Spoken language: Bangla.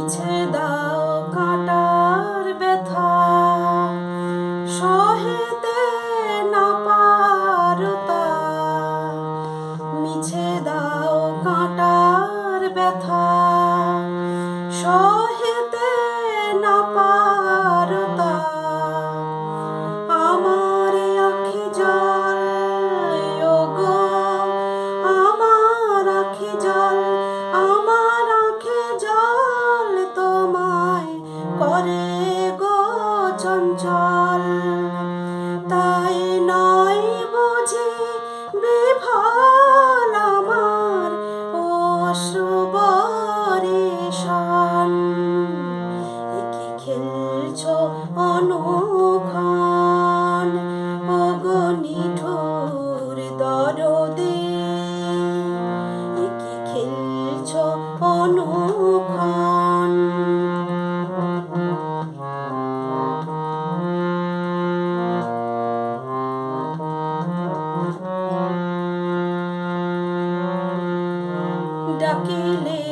মিছে দাও কাঁটার ব্যথা, সহিতে না পারতা। মিছে দাও কাঁটার ব্যথা, সহিতে না পারতা। আমার আখি জল ওগো, আমার আখি জল, আমার আখি জল তোমায় করে গো চঞ্চল। তাই নয় বুঝি বিফল আমার অশ্রু বর্ষণ। এ কি খেলছো অনুক্ষণ ওগো নিঠুর দরদী, এ কি খেলছো অনুক্ষণ। ডাকিলে